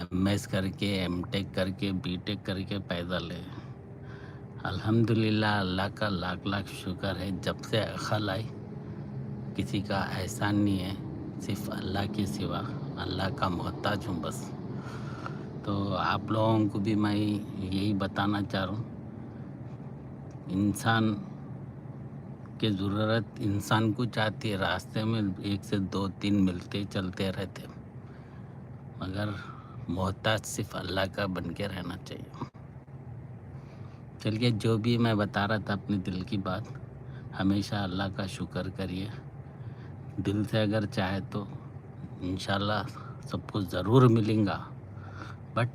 MS کر کے MTech کر کے BTech کر کے پیدل ہے. الحمدللہ اللہ کا لاکھ لاکھ شکر ہے. جب سے عقل آئی کسی کا احسان نہیں ہے, صرف اللہ کے سوا. اللہ کا محتاج ہوں بس. تو آپ لوگوں کو بھی میں یہی بتانا چاہ رہا ہوں, انسان کی ضرورت انسان کو چاہتی ہے. راستے میں 1 سے 2 3 ملتے چلتے رہتے, مگر محتاج صرف اللہ کا بن کے رہنا چاہیے. چلیے, جو بھی میں بتا رہا تھا اپنے دل کی بات, ہمیشہ اللہ کا شکر کریے. دل سے اگر چاہے تو انشاءاللہ سب کو ضرور ملیں گا, بٹ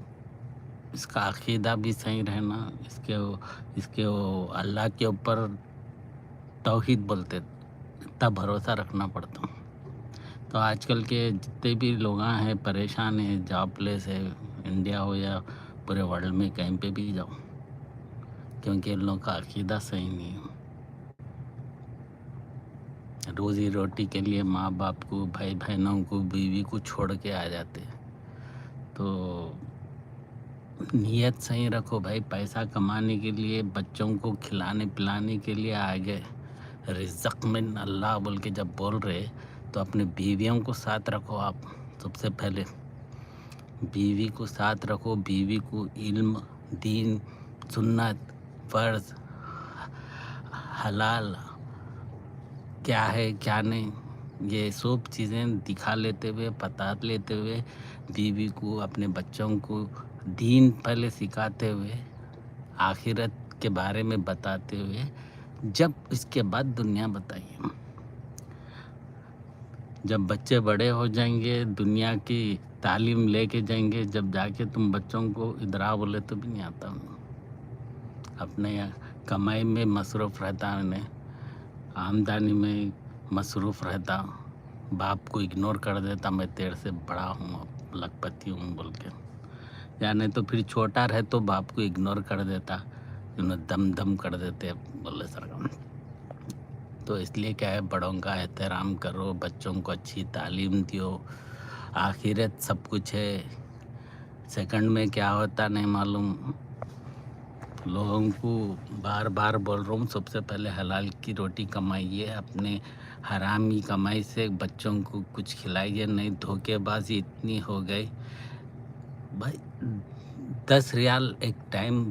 اس کا عقیدہ بھی صحیح رہنا. اس کے اللہ کے اوپر توحید بولتے, اتنا بھروسہ رکھنا پڑتا. تو آج کل کے جتنے بھی لوگ ہیں پریشان ہیں, جاب لیس ہے, انڈیا ہو یا پورے ورلڈ میں کہیں پہ بھی جاؤ, کیونکہ ان لوگوں کا عقیدہ صحیح نہیں ہے. روزی روٹی کے لیے ماں باپ کو, بھائی بہنوں کو, بیوی کو چھوڑ کے آ جاتے. تو نیت صحیح رکھو بھائی. پیسہ کمانے کے لیے, بچوں کو کھلانے پلانے کے لیے آگے. رزق من اللہ بول کے جب بول رہے تو اپنے بیویوں کو ساتھ رکھو. آپ سب سے پہلے بیوی کو ساتھ رکھو. بیوی کو علم, دین, سنت, فرض, حلال کیا ہے کیا نہیں, یہ سب چیزیں دکھا لیتے ہوئے, بتا لیتے ہوئے, بیوی کو, اپنے بچوں کو دین پہلے سکھاتے ہوئے, آخرت کے بارے میں بتاتے ہوئے, جب اس کے بعد دنیا بتائیے. جب بچے بڑے ہو جائیں گے, دنیا کی تعلیم لے کے جائیں گے, جب جا کے تم بچوں کو ادرا بولے تو بھی نہیں آتا. اپنے کمائی میں مصروف رہتا, انہیں آمدنی میں مصروف رہتا, باپ کو اگنور کر دیتا, میں تیرے سے بڑا ہوں, لکھپتی ہوں بول کے. یا نہیں تو پھر چھوٹا رہے تو باپ کو اگنور کر دیتا, انہیں دم کر دیتے بولے سرکم. تو اس لیے کیا ہے, بڑوں کا احترام کرو, بچوں کو اچھی تعلیم دیو. آخرت سب کچھ ہے, سیکنڈ میں کیا ہوتا نہیں معلوم. لوگوں کو بار بار بول رہا ہوں, سب سے پہلے حلال کی روٹی کمائیے. اپنے حرامی کمائی سے بچوں کو کچھ کھلائیے. نہیں دھوکے بازی اتنی ہو گئی بھائی. 10 ریال ایک ٹائم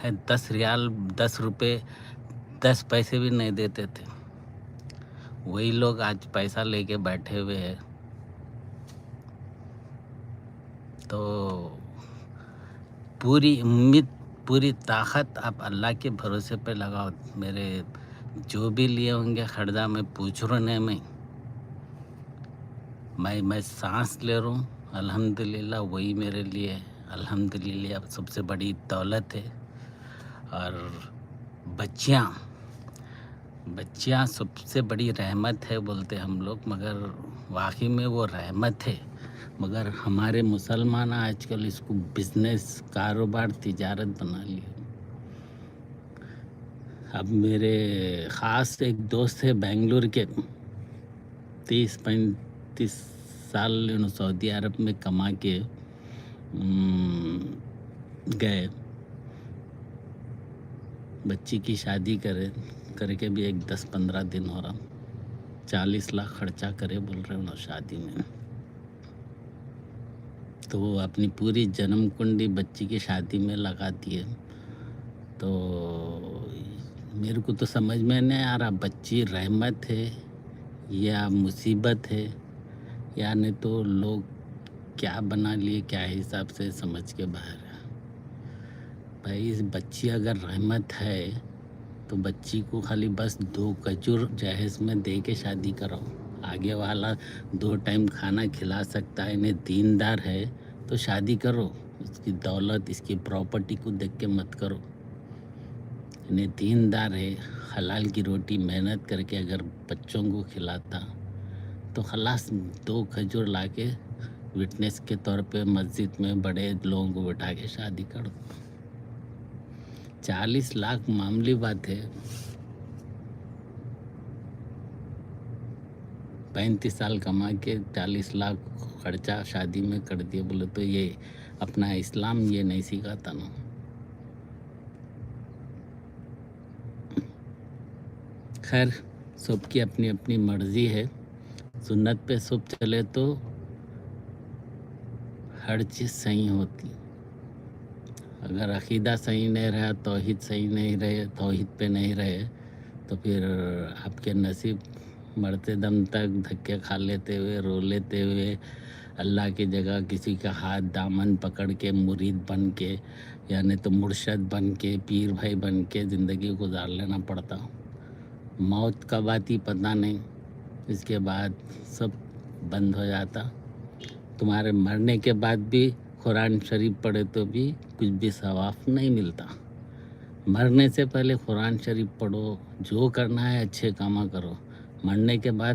ہے, 10 ریال 10 روپے 10 پیسے بھی نہیں دیتے تھے. وہی لوگ آج پیسہ لے کے بیٹھے ہوئے ہیں. تو پوری امید, پوری طاقت آپ اللہ کے بھروسے پہ لگاؤ. میرے جو بھی لیے ہوں گے خردا, میں پوچھ رہا نہیں, میں سانس لے رہا ہوں, الحمدللہ وہی میرے لیے الحمدللہ سب سے بڑی دولت ہے. اور بچیاں سب سے بڑی رحمت ہے بولتے ہم لوگ, مگر واقعی میں وہ رحمت ہے. مگر ہمارے مسلمان آج کل اس کو بزنس, کاروبار, تجارت بنا لیے. اب میرے خاص ایک دوست ہے بنگلور کے, 30-35 سال سعودی عرب میں کما کے گئے. بچی کی شادی کر کے بھی ایک 10-15 دن ہو رہا, 40 لاکھ خرچہ کرے بول رہے انہوں شادی میں. تو وہ اپنی پوری جنم کنڈی بچی کی شادی میں لگا دیے. تو میرے کو تو سمجھ میں نہیں آ رہا, بچی رحمت ہے یا مصیبت ہے, یا نہیں تو لوگ کیا بنا لیے, کیا حساب سے, سمجھ کے باہر ہے. بھائی بچی اگر رحمت ہے تو بچی کو خالی بس 2 کھجور جہیز میں دے کے شادی کراؤ. آگے والا 2 ٹائم کھانا کھلا سکتا ہے, انہیں دیندار ہے تو شادی کرو. اس کی دولت, اس کی پراپرٹی کو دیکھ کے مت کرو. انہیں دیندار ہے, حلال کی روٹی محنت کر کے اگر بچوں کو کھلاتا تو خلاص 2 کھجور لا کے وٹنس کے طور پہ مسجد میں بڑے لوگوں کو بٹھا کے شادی کرو. 40 لاکھ معمولی بات ہے. 35 سال کما کے 40 لاکھ خرچہ شادی میں کر دیا، بولے تو یہ اپنا اسلام یہ نہیں سکھاتا نا. خیر سب کی اپنی اپنی مرضی ہے. سنت پہ سب چلے تو ہر چیز صحیح ہوتی. اگر عقیدہ صحیح نہیں رہا، توحید صحیح نہیں رہے، توحید پہ نہیں رہے، تو پھر آپ کے نصیب مرتے دم تک دھکے کھا لیتے ہوئے، رو لیتے ہوئے، اللہ کی جگہ کسی کا ہاتھ دامن پکڑ کے مرید بن کے، یعنی تو مرشد بن کے، پیر بھائی بن کے زندگی گزار لینا پڑتا. موت کب آتی پتہ نہیں، اس کے بعد سب بند ہو جاتا. تمہارے مرنے کے بعد بھی قرآن شریف پڑھے تو بھی کچھ بھی ثواب نہیں ملتا. مرنے سے پہلے قرآن شریف پڑھو، جو کرنا ہے اچھے کام کرو. مرنے کے بعد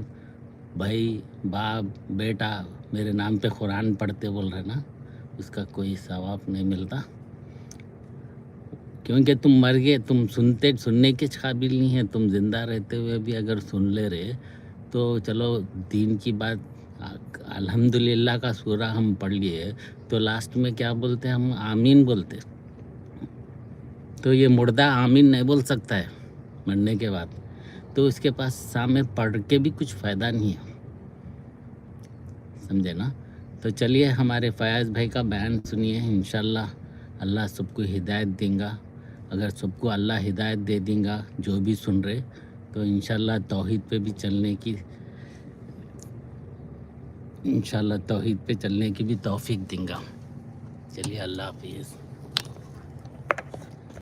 بھائی باپ بیٹا میرے نام پہ قرآن پڑھتے بول رہے نا، اس کا کوئی ثواب نہیں ملتا، کیونکہ تم مر گئے. تم سننے کے قابل نہیں ہے. تم زندہ رہتے ہوئے بھی اگر سن لے رہے تو چلو دین کی بات. الحمدللہ کا سورہ ہم پڑھ لیے تو لاسٹ میں کیا بولتے ہیں؟ ہم آمین بولتے. تو یہ مردہ آمین نہیں بول سکتا ہے مرنے کے بعد، تو اس کے پاس سامنے پڑھ کے بھی کچھ فائدہ نہیں ہے. سمجھے نا؟ تو چلیے ہمارے فیاض بھائی کا بیان سنیے. انشاءاللہ اللہ سب کو ہدایت دیں گا. اگر سب کو اللہ ہدایت دے دیں گا جو بھی سن رہے، تو انشاءاللہ توحید پہ بھی چلنے کی بھی توفیق دیں گا. چلیے اللہ حافظ.